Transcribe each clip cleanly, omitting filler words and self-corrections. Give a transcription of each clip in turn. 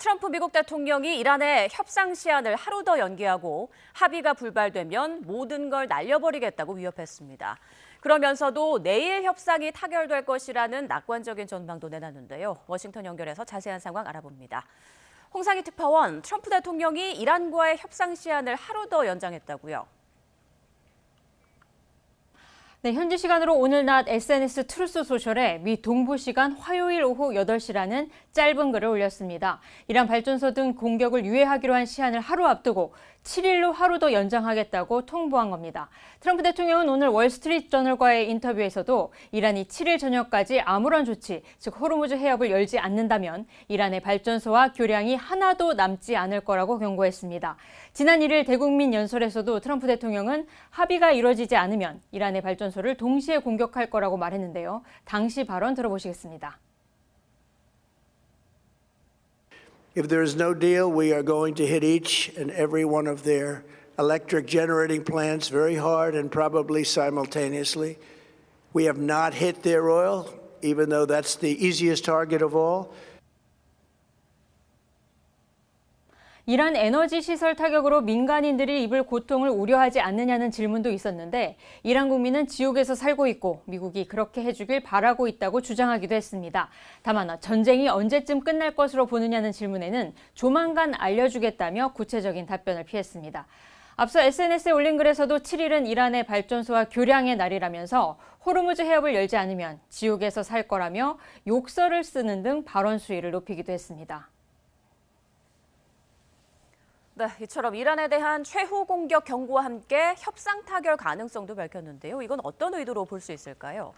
트럼프 미국 대통령이 이란의 협상 시한을 하루 더 연기하고 합의가 불발되면 모든 걸 날려버리겠다고 위협했습니다. 그러면서도 내일 협상이 타결될 것이라는 낙관적인 전망도 내놨는데요. 워싱턴 연결해서 자세한 상황 알아봅니다. 홍상희 특파원, 트럼프 대통령이 이란과의 협상 시한을 하루 더 연장했다고요? 네, 현지 시간으로 오늘 낮 SNS 트루스 소셜에 미 동부 시간 화요일 오후 8시라는 짧은 글을 올렸습니다. 이란 발전소 등 공격을 유예하기로 한 시한을 하루 앞두고 7일로 하루 더 연장하겠다고 통보한 겁니다. 트럼프 대통령은 오늘 월스트리트 저널과의 인터뷰에서도 이란이 7일 저녁까지 아무런 조치, 즉 호르무즈 해협을 열지 않는다면 이란의 발전소와 교량이 하나도 남지 않을 거라고 경고했습니다. 지난 1일 대국민 연설에서도 트럼프 대통령은 합의가 이루어지지 않으면 이란의 발전소를 동시에 공격할 거라고 말했는데요. 당시 발언 들어보시겠습니다. If there is no deal, we are going to hit each and every one of their electric generating plants very hard and probably simultaneously. We have not hit their oil, even though that's the easiest target of all. 이란 에너지 시설 타격으로 민간인들이 입을 고통을 우려하지 않느냐는 질문도 있었는데 이란 국민은 지옥에서 살고 있고 미국이 그렇게 해주길 바라고 있다고 주장하기도 했습니다. 다만 전쟁이 언제쯤 끝날 것으로 보느냐는 질문에는 조만간 알려주겠다며 구체적인 답변을 피했습니다. 앞서 SNS에 올린 글에서도 7일은 이란의 발전소와 교량의 날이라면서 호르무즈 해협을 열지 않으면 지옥에서 살 거라며 욕설을 쓰는 등 발언 수위를 높이기도 했습니다. 네, 이처럼 이란에 대한 최후 공격 경고와 함께 협상 타결 가능성도 밝혔는데요. 이건 어떤 의도로 볼 수 있을까요?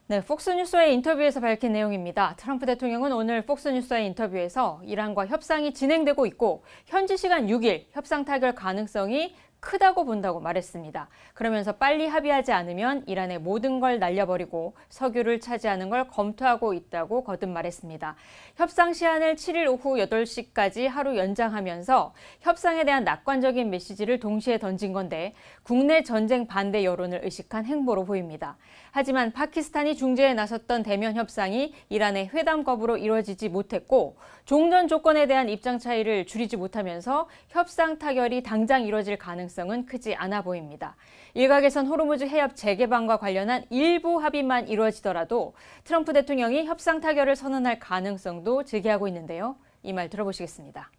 네, 폭스뉴스와의 인터뷰에서 밝힌 내용입니다. 트럼프 대통령은 오늘 폭스뉴스와의 인터뷰에서 이란과 협상이 진행되고 있고 현지 시간 6일 협상 타결 가능성이 크다고 본다고 말했습니다. 그러면서 빨리 합의하지 않으면 이란의 모든 걸 날려버리고 석유를 차지하는 걸 검토하고 있다고 거듭 말했습니다. 협상 시한을 7일 오후 8시까지 하루 연장하면서 협상에 대한 낙관적인 메시지를 동시에 던진 건데 국내 전쟁 반대 여론을 의식한 행보로 보입니다. 하지만 파키스탄이 중재에 나섰던 대면 협상이 이란의 회담 거부로 이루어지지 못했고 종전 조건에 대한 입장 차이를 줄이지 못하면서 협상 타결이 당장 이루어질 가능성은 크지 않아 보입니다. 일각에선 호르무즈 해협 재개방과 관련한 일부 합의만 이루어지더라도 트럼프 대통령이 협상 타결을 선언할 가능성도 제기하고 있는데요. 이 말 들어보시겠습니다.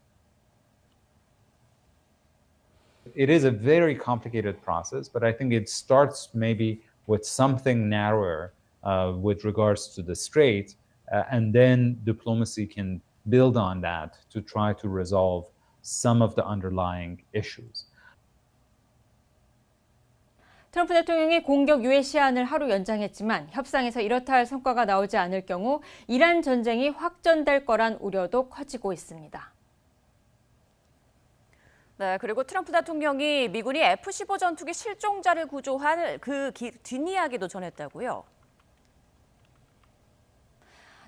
It is a very complicated process, but I think it starts maybe with something narrower with regards to the strait, and then diplomacy can build on that to try to resolve some of the underlying issues. 트럼프 대통령이 공격 유예 시한을 하루 연장했지만 협상에서 이렇다 할 성과가 나오지 않을 경우 이란 전쟁이 확전될 거란 우려도 커지고 있습니다. 네, 그리고 트럼프 대통령이 미군이 F-15 전투기 실종자를 구조한 그 뒷이야기도 전했다고요?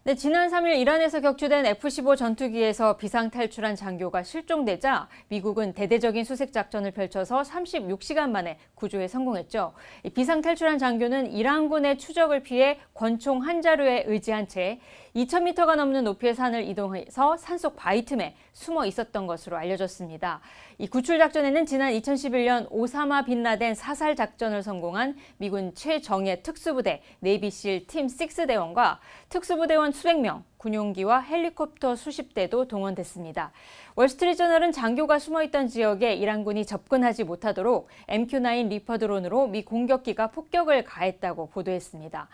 네, 지난 3일 이란에서 격추된 F-15 전투기에서 비상탈출한 장교가 실종되자 미국은 대대적인 수색작전을 펼쳐서 36시간 만에 구조에 성공했죠. 비상탈출한 장교는 이란군의 추적을 피해 권총 한 자루에 의지한 채 2,000m가 넘는 높이의 산을 이동해서 산속 바위 틈에 숨어 있었던 것으로 알려졌습니다. 이 구출 작전에는 지난 2011년 오사마 빈 라덴 사살 작전을 성공한 미군 최정예 특수부대 네이비실 팀 6 대원과 특수부대원 수백 명, 군용기와 헬리콥터 수십 대도 동원됐습니다. 월스트리트저널은 장교가 숨어있던 지역에 이란군이 접근하지 못하도록 MQ-9 리퍼 드론으로 미 공격기가 폭격을 가했다고 보도했습니다.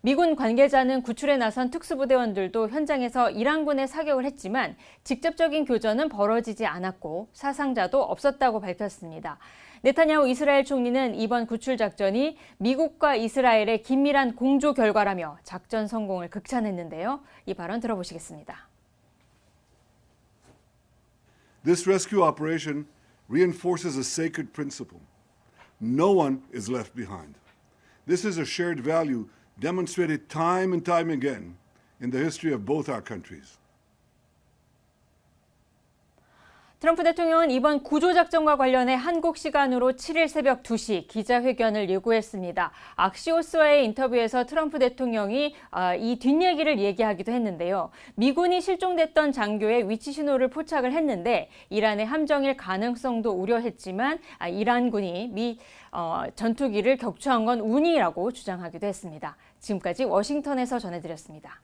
미군 관계자는 구출에 나선 특수부대원들도 현장에서 이란군에 사격을 했지만 직접적인 교전은 벌어지지 않았고 사상자도 없었다고 밝혔습니다. 네타냐후 이스라엘 총리는 이번 구출 작전이 미국과 이스라엘의 긴밀한 공조 결과라며 작전 성공을 극찬했는데요. 이 발언 들어보시겠습니다. This rescue operation reinforces a sacred principle. No one is left behind. This is a shared value demonstrated time and time again in the history of both our countries. 트럼프 대통령은 이번 구조작전과 관련해 한국 시간으로 7일 새벽 2시 기자회견을 예고했습니다. 악시오스와의 인터뷰에서 트럼프 대통령이 이 뒷얘기를 얘기하기도 했는데요. 미군이 실종됐던 장교의 위치 신호를 포착을 했는데 이란의 함정일 가능성도 우려했지만 이란군이 미 전투기를 격추한 건 운이라고 주장하기도 했습니다. 지금까지 워싱턴에서 전해드렸습니다.